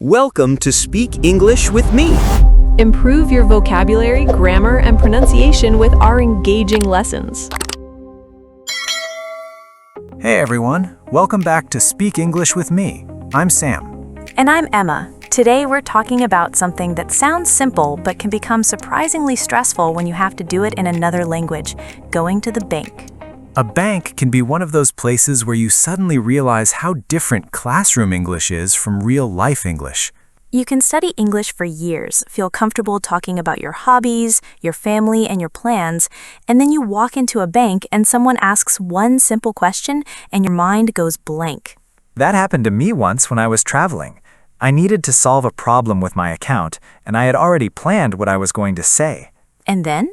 Welcome to Speak English with me. Improve your vocabulary, grammar, and pronunciation with our engaging lessons. Hey everyone, welcome back to Speak English with me. I'm Sam. And I'm Emma. Today we're talking about something that sounds simple but can become surprisingly stressful when you have to do it in another language, going to the bank. A bank can be one of those places where you suddenly realize how different classroom English is from real-life English. You can study English for years, feel comfortable talking about your hobbies, your family, and your plans, and then you walk into a bank and someone asks one simple question and your mind goes blank. That happened to me once when I was traveling. I needed to solve a problem with my account, and I had already planned what I was going to say. And then?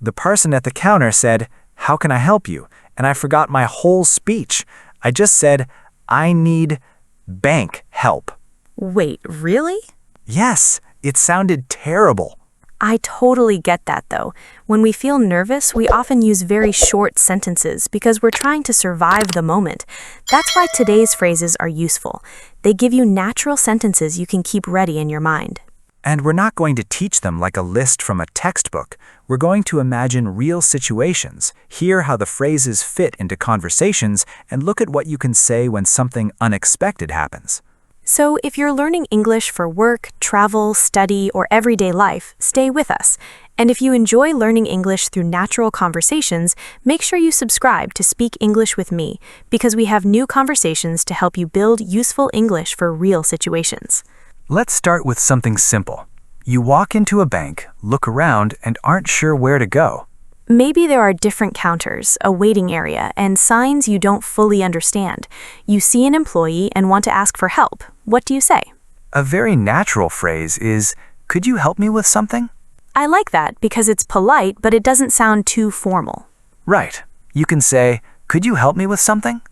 The person at the counter said, "How can I help you?" And I forgot my whole speech. I just said, "I need bank help." Wait, really? Yes, it sounded terrible. I totally get that though. When we feel nervous, we often use very short sentences because we're trying to survive the moment. That's why today's phrases are useful. They give you natural sentences you can keep ready in your mind. And we're not going to teach them like a list from a textbook. We're going to imagine real situations, hear how the phrases fit into conversations, and look at what you can say when something unexpected happens. So if you're learning English for work, travel, study, or everyday life, stay with us. And if you enjoy learning English through natural conversations, make sure you subscribe to Speak English with me, because we have new conversations to help you build useful English for real situations. Let's start with something simple. You walk into a bank, look around, and aren't sure where to go. Maybe there are different counters, a waiting area, and signs you don't fully understand. You see an employee and want to ask for help. What do you say? A very natural phrase is, "Could you help me with something?" I like that because it's polite, but it doesn't sound too formal. Right. You can say, "Could you help me with something?"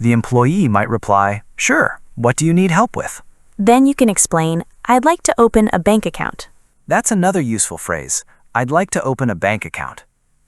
The employee might reply, "Sure. What do you need help with?" Then you can explain, "I'd like to open a bank account." That's another useful phrase. I'd like to open a bank account.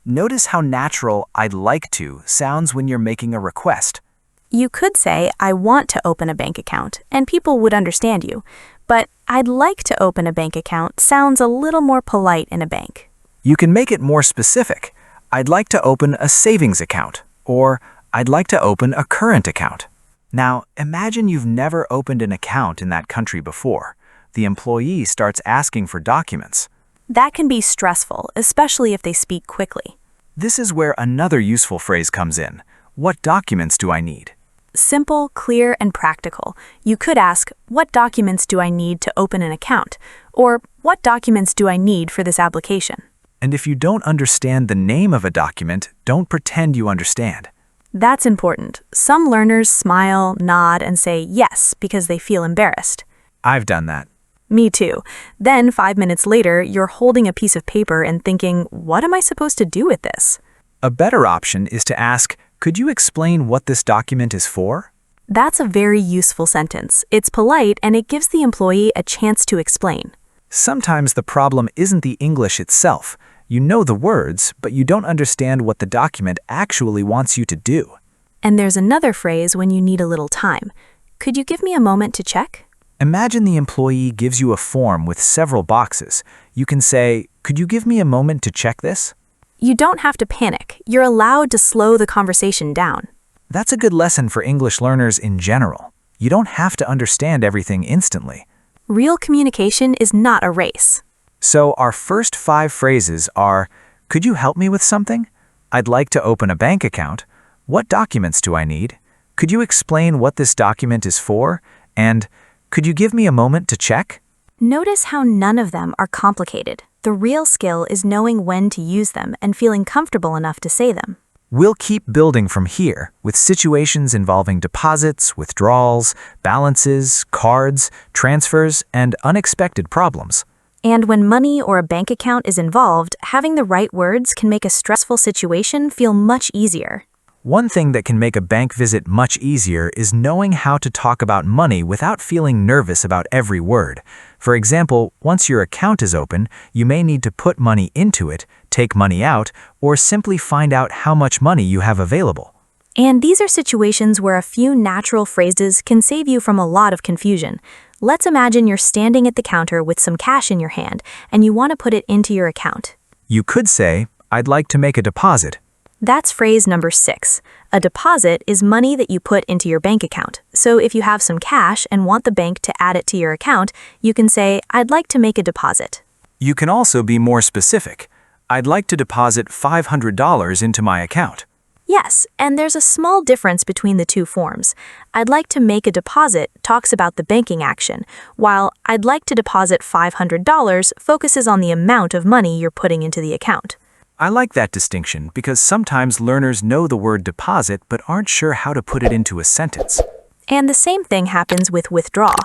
Notice how natural "I'd like to" sounds when you're making a request. You could say, "I want to open a bank account," and people would understand you. But "I'd like to open a bank account" sounds a little more polite in a bank. You can make it more specific. "I'd like to open a savings account," or "I'd like to open a current account." Now, imagine you've never opened an account in that country before. The employee starts asking for documents. That can be stressful, especially if they speak quickly. This is where another useful phrase comes in. What documents do I need? Simple, clear, and practical. You could ask, "What documents do I need to open an account?" Or, "What documents do I need for this application?" And if you don't understand the name of a document, don't pretend you understand. That's important. Some learners smile, nod, and say yes because they feel embarrassed. I've done that. Me too. Then 5 minutes later, you're holding a piece of paper and thinking, what am I supposed to do with this? A better option is to ask, "Could you explain what this document is for?" That's a very useful sentence. It's polite and it gives the employee a chance to explain. Sometimes the problem isn't the English itself. You know the words, but you don't understand what the document actually wants you to do. And there's another phrase when you need a little time. Could you give me a moment to check? Imagine the employee gives you a form with several boxes. You can say, "Could you give me a moment to check this?" You don't have to panic. You're allowed to slow the conversation down. That's a good lesson for English learners in general. You don't have to understand everything instantly. Real communication is not a race. So our first 5 phrases are, "Could you help me with something?" "I'd like to open a bank account." "What documents do I need?" "Could you explain what this document is for?" And "Could you give me a moment to check?" Notice how none of them are complicated. The real skill is knowing when to use them and feeling comfortable enough to say them. We'll keep building from here with situations involving deposits, withdrawals, balances, cards, transfers, and unexpected problems. And when money or a bank account is involved, having the right words can make a stressful situation feel much easier. One thing that can make a bank visit much easier is knowing how to talk about money without feeling nervous about every word. For example, once your account is open, you may need to put money into it, take money out, or simply find out how much money you have available. And these are situations where a few natural phrases can save you from a lot of confusion. Let's imagine you're standing at the counter with some cash in your hand and you want to put it into your account. You could say, I'd like to make a deposit. That's phrase number 6. A deposit is money that you put into your bank account. So if you have some cash and want the bank to add it to your account, you can say, I'd like to make a deposit. You can also be more specific. I'd like to deposit $500 into my account. Yes, and there's a small difference between the two forms. I'd like to make a deposit talks about the banking action, while I'd like to deposit $500 focuses on the amount of money you're putting into the account. I like that distinction because sometimes learners know the word deposit but aren't sure how to put it into a sentence. And the same thing happens with withdraw.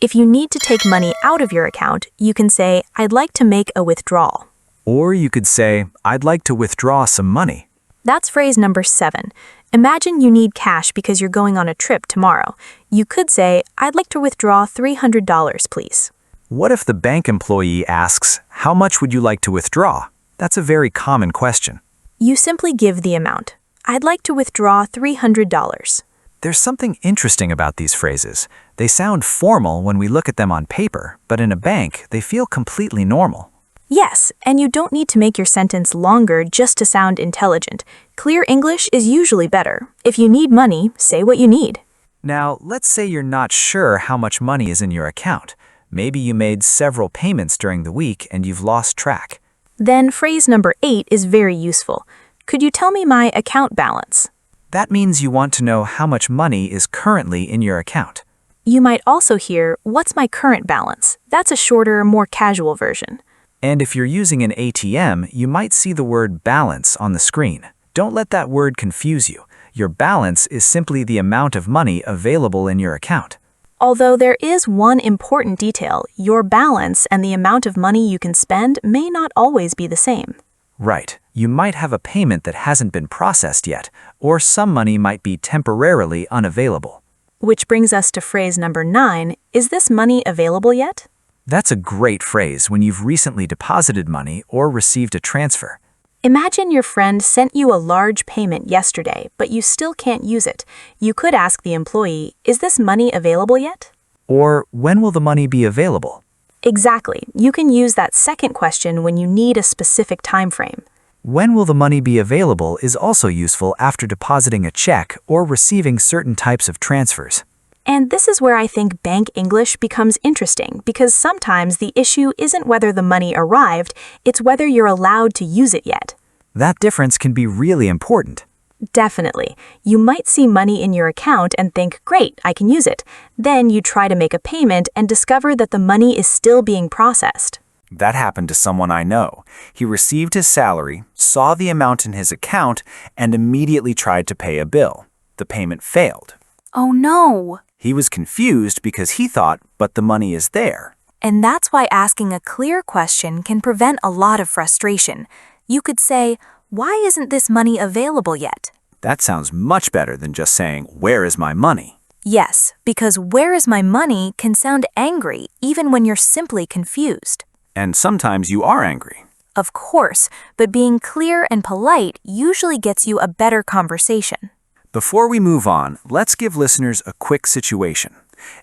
If you need to take money out of your account, you can say, I'd like to make a withdrawal. Or you could say, I'd like to withdraw some money. That's phrase number 7. Imagine you need cash because you're going on a trip tomorrow. You could say, I'd like to withdraw $300, please. What if the bank employee asks, how much would you like to withdraw? That's a very common question. You simply give the amount. I'd like to withdraw $300. There's something interesting about these phrases. They sound formal when we look at them on paper, but in a bank, they feel completely normal. Yes, and you don't need to make your sentence longer just to sound intelligent. Clear English is usually better. If you need money, say what you need. Now, let's say you're not sure how much money is in your account. Maybe you made several payments during the week and you've lost track. Then phrase number 8 is very useful. Could you tell me my account balance? That means you want to know how much money is currently in your account. You might also hear, what's my current balance? That's a shorter, more casual version. And if you're using an ATM, you might see the word balance on the screen. Don't let that word confuse you. Your balance is simply the amount of money available in your account. Although there is one important detail, your balance and the amount of money you can spend may not always be the same. Right. You might have a payment that hasn't been processed yet, or some money might be temporarily unavailable. Which brings us to phrase number 9, is this money available yet? That's a great phrase when you've recently deposited money or received a transfer. Imagine your friend sent you a large payment yesterday, but you still can't use it. You could ask the employee, is this money available yet? Or, when will the money be available? Exactly. You can use that second question when you need a specific time frame. When will the money be available is also useful after depositing a check or receiving certain types of transfers. And this is where I think bank English becomes interesting, because sometimes the issue isn't whether the money arrived, it's whether you're allowed to use it yet. That difference can be really important. Definitely. You might see money in your account and think, great, I can use it. Then you try to make a payment and discover that the money is still being processed. That happened to someone I know. He received his salary, saw the amount in his account, and immediately tried to pay a bill. The payment failed. Oh no! He was confused because he thought, but the money is there. And that's why asking a clear question can prevent a lot of frustration. You could say, why isn't this money available yet? That sounds much better than just saying, where is my money? Yes, because where is my money can sound angry even when you're simply confused. And sometimes you are angry. Of course, but being clear and polite usually gets you a better conversation. Before we move on, let's give listeners a quick situation.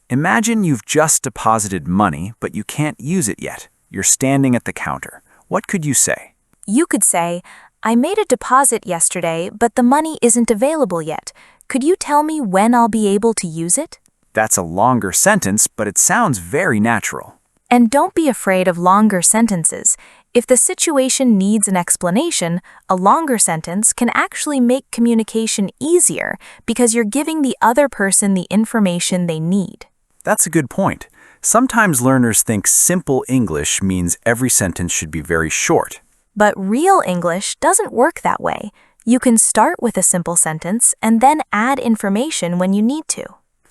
Imagine you've just deposited money, but you can't use it yet. You're standing at the counter. What could you say? You could say, I made a deposit yesterday, but the money isn't available yet. Could you tell me when I'll be able to use it? That's a longer sentence, but it sounds very natural. And don't be afraid of longer sentences. If the situation needs an explanation, a longer sentence can actually make communication easier because you're giving the other person the information they need. That's a good point. Sometimes learners think simple English means every sentence should be very short. But real English doesn't work that way. You can start with a simple sentence and then add information when you need to.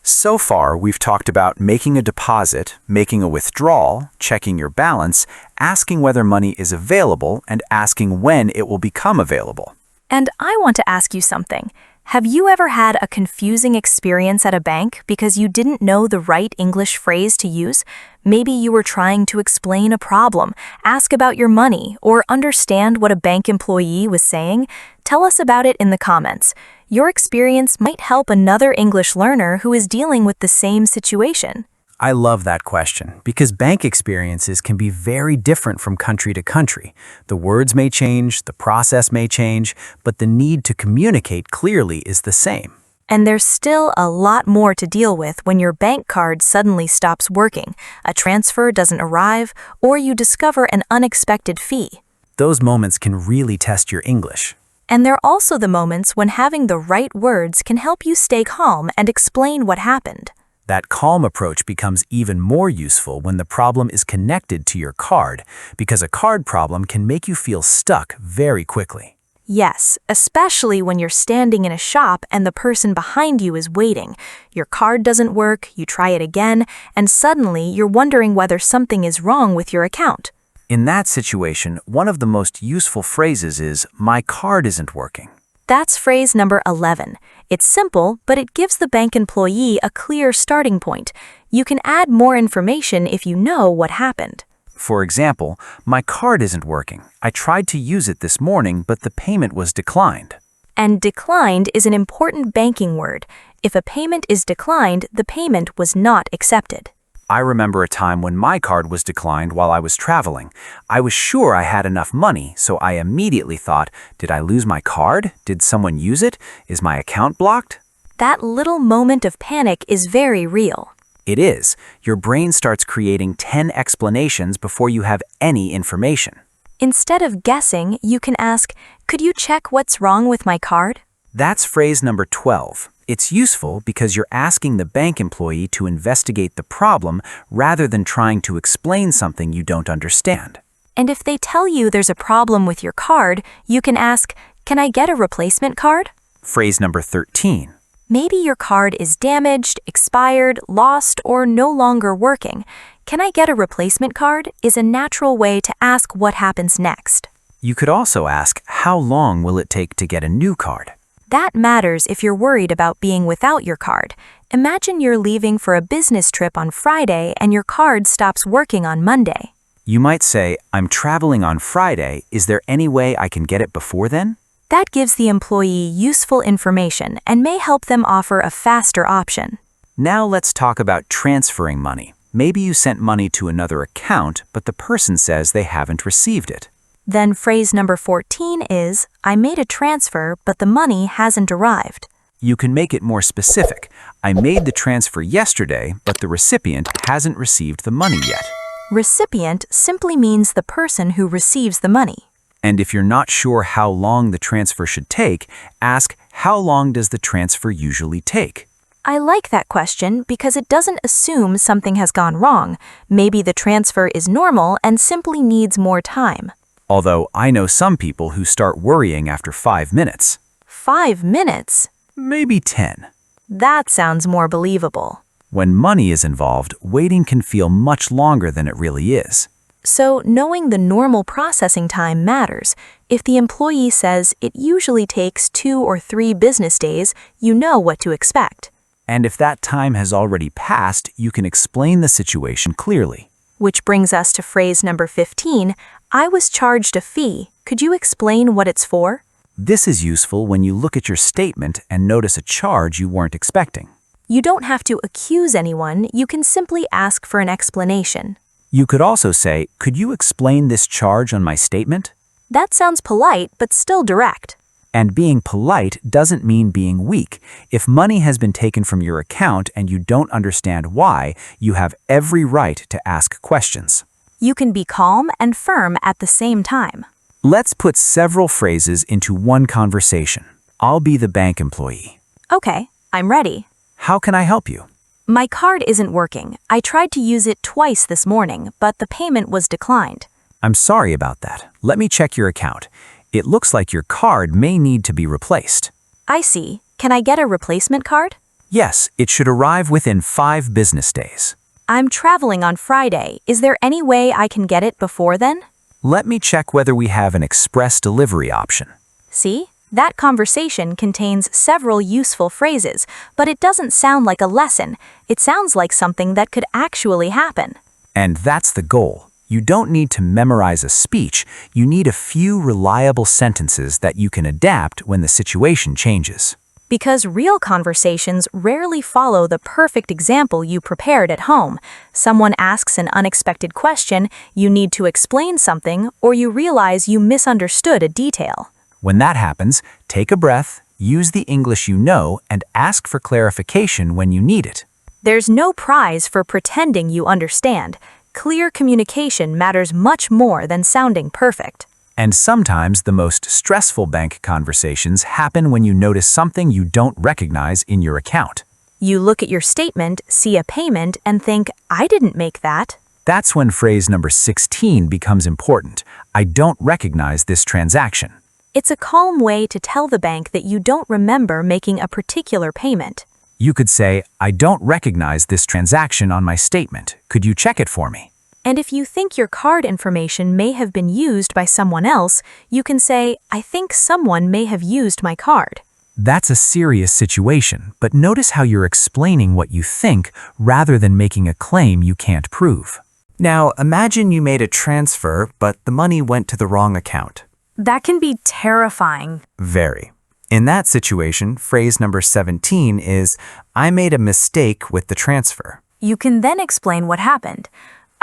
So far, we've talked about making a deposit, making a withdrawal, checking your balance, asking whether money is available, and asking when it will become available. And I want to ask you something. Have you ever had a confusing experience at a bank because you didn't know the right English phrase to use? Maybe you were trying to explain a problem, ask about your money, or understand what a bank employee was saying? Tell us about it in the comments. Your experience might help another English learner who is dealing with the same situation. I love that question because bank experiences can be very different from country to country. The words may change, the process may change, but the need to communicate clearly is the same. And there's still a lot more to deal with when your bank card suddenly stops working, a transfer doesn't arrive, or you discover an unexpected fee. Those moments can really test your English. And there are also the moments when having the right words can help you stay calm and explain what happened. That calm approach becomes even more useful when the problem is connected to your card, because a card problem can make you feel stuck very quickly. Yes, especially when you're standing in a shop and the person behind you is waiting. Your card doesn't work, you try it again, and suddenly you're wondering whether something is wrong with your account. In that situation, one of the most useful phrases is, "My card isn't working." That's phrase number 11. It's simple, but it gives the bank employee a clear starting point. You can add more information if you know what happened. For example, "My card isn't working. I tried to use it this morning, but the payment was declined." And declined is an important banking word. If a payment is declined, the payment was not accepted. I remember a time when my card was declined while I was traveling. I was sure I had enough money, so I immediately thought, did I lose my card? Did someone use it? Is my account blocked? That little moment of panic is very real. It is. Your brain starts creating 10 explanations before you have any information. Instead of guessing, you can ask, "Could you check what's wrong with my card?" That's phrase number 12. It's useful because you're asking the bank employee to investigate the problem rather than trying to explain something you don't understand. And if they tell you there's a problem with your card, you can ask, "Can I get a replacement card?" Phrase number 13. Maybe your card is damaged, expired, lost, or no longer working. "Can I get a replacement card?" is a natural way to ask what happens next. You could also ask, how long will it take to get a new card? That matters if you're worried about being without your card. Imagine you're leaving for a business trip on Friday and your card stops working on Monday. You might say, "I'm traveling on Friday. Is there any way I can get it before then?" That gives the employee useful information and may help them offer a faster option. Now let's talk about transferring money. Maybe you sent money to another account, but the person says they haven't received it. Then phrase number 14 is, "I made a transfer, but the money hasn't arrived." You can make it more specific. "I made the transfer yesterday, but the recipient hasn't received the money yet." Recipient simply means the person who receives the money. And if you're not sure how long the transfer should take, ask, "How long does the transfer usually take?" I like that question because it doesn't assume something has gone wrong. Maybe the transfer is normal and simply needs more time. Although I know some people who start worrying after 5 minutes. 5 minutes? Maybe 10. That sounds more believable. When money is involved, waiting can feel much longer than it really is. So knowing the normal processing time matters. If the employee says it usually takes 2 or 3 business days, you know what to expect. And if that time has already passed, you can explain the situation clearly. Which brings us to phrase number 15, "I was charged a fee. Could you explain what it's for?" This is useful when you look at your statement and notice a charge you weren't expecting. You don't have to accuse anyone, you can simply ask for an explanation. You could also say, "Could you explain this charge on my statement?" That sounds polite, but still direct. And being polite doesn't mean being weak. If money has been taken from your account and you don't understand why, you have every right to ask questions. You can be calm and firm at the same time. Let's put several phrases into one conversation. I'll be the bank employee. Okay, I'm ready. How can I help you? My card isn't working. I tried to use it twice this morning, but the payment was declined. I'm sorry about that. Let me check your account. It looks like your card may need to be replaced. I see. Can I get a replacement card? Yes, it should arrive within 5 business days. I'm traveling on Friday. Is there any way I can get it before then? Let me check whether we have an express delivery option. See? That conversation contains several useful phrases, but it doesn't sound like a lesson. It sounds like something that could actually happen. And that's the goal. You don't need to memorize a speech. You need a few reliable sentences that you can adapt when the situation changes. Because real conversations rarely follow the perfect example you prepared at home. Someone asks an unexpected question, you need to explain something, or you realize you misunderstood a detail. When that happens, take a breath, use the English you know, and ask for clarification when you need it. There's no prize for pretending you understand. Clear communication matters much more than sounding perfect. And sometimes the most stressful bank conversations happen when you notice something you don't recognize in your account. You look at your statement, see a payment, and think, I didn't make that. That's when phrase number 16 becomes important. I don't recognize this transaction. It's a calm way to tell the bank that you don't remember making a particular payment. You could say, I don't recognize this transaction on my statement. Could you check it for me? And if you think your card information may have been used by someone else, you can say, I think someone may have used my card. That's a serious situation, but notice how you're explaining what you think rather than making a claim you can't prove. Now, imagine you made a transfer, but the money went to the wrong account. That can be terrifying. Very. In that situation, phrase number 17 is, I made a mistake with the transfer. You can then explain what happened.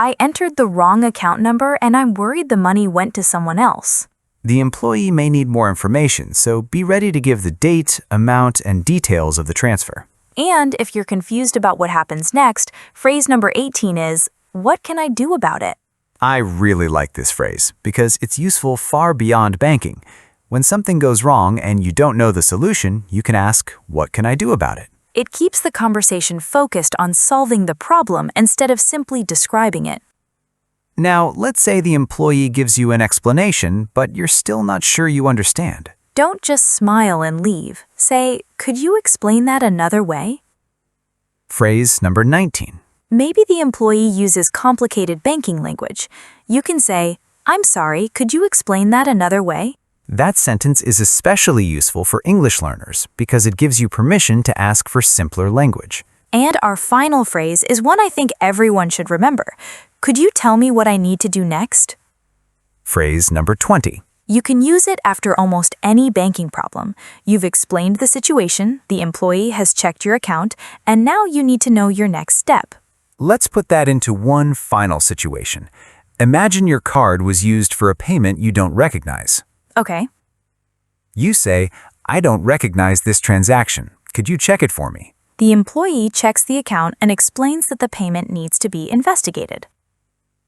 I entered the wrong account number and I'm worried the money went to someone else. The employee may need more information, so be ready to give the date, amount, and details of the transfer. And if you're confused about what happens next, phrase number 18 is, what can I do about it? I really like this phrase because it's useful far beyond banking. When something goes wrong and you don't know the solution, you can ask, what can I do about it? It keeps the conversation focused on solving the problem instead of simply describing it. Now, let's say the employee gives you an explanation, but you're still not sure you understand. Don't just smile and leave. Say, could you explain that another way? Phrase number 19. Maybe the employee uses complicated banking language. You can say, I'm sorry, could you explain that another way? That sentence is especially useful for English learners because it gives you permission to ask for simpler language. And our final phrase is one I think everyone should remember. Could you tell me what I need to do next? Phrase number 20. You can use it after almost any banking problem. You've explained the situation, the employee has checked your account, and now you need to know your next step. Let's put that into one final situation. Imagine your card was used for a payment you don't recognize. Okay. You say, I don't recognize this transaction. Could you check it for me? The employee checks the account and explains that the payment needs to be investigated.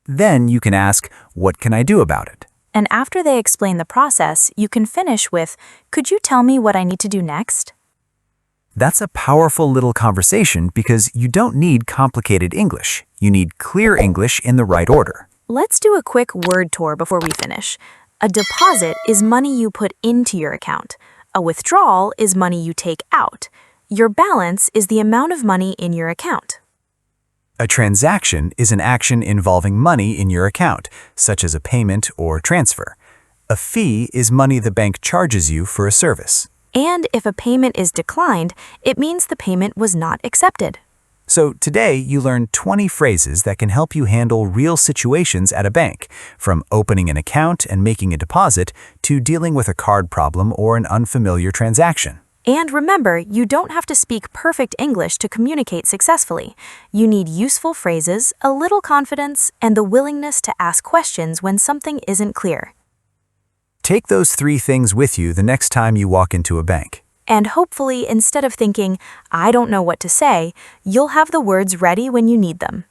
Then you can ask, what can I do about it? And after they explain the process, you can finish with, could you tell me what I need to do next? That's a powerful little conversation because you don't need complicated English. You need clear English in the right order. Let's do a quick word tour before we finish. A deposit is money you put into your account. A withdrawal is money you take out. Your balance is the amount of money in your account. A transaction is an action involving money in your account, such as a payment or transfer. A fee is money the bank charges you for a service. And if a payment is declined, it means the payment was not accepted. So today you learned 20 phrases that can help you handle real situations at a bank, from opening an account and making a deposit to dealing with a card problem or an unfamiliar transaction. And remember, you don't have to speak perfect English to communicate successfully. You need useful phrases, a little confidence, and the willingness to ask questions when something isn't clear. Take those 3 things with you the next time you walk into a bank. And hopefully, instead of thinking, I don't know what to say, you'll have the words ready when you need them.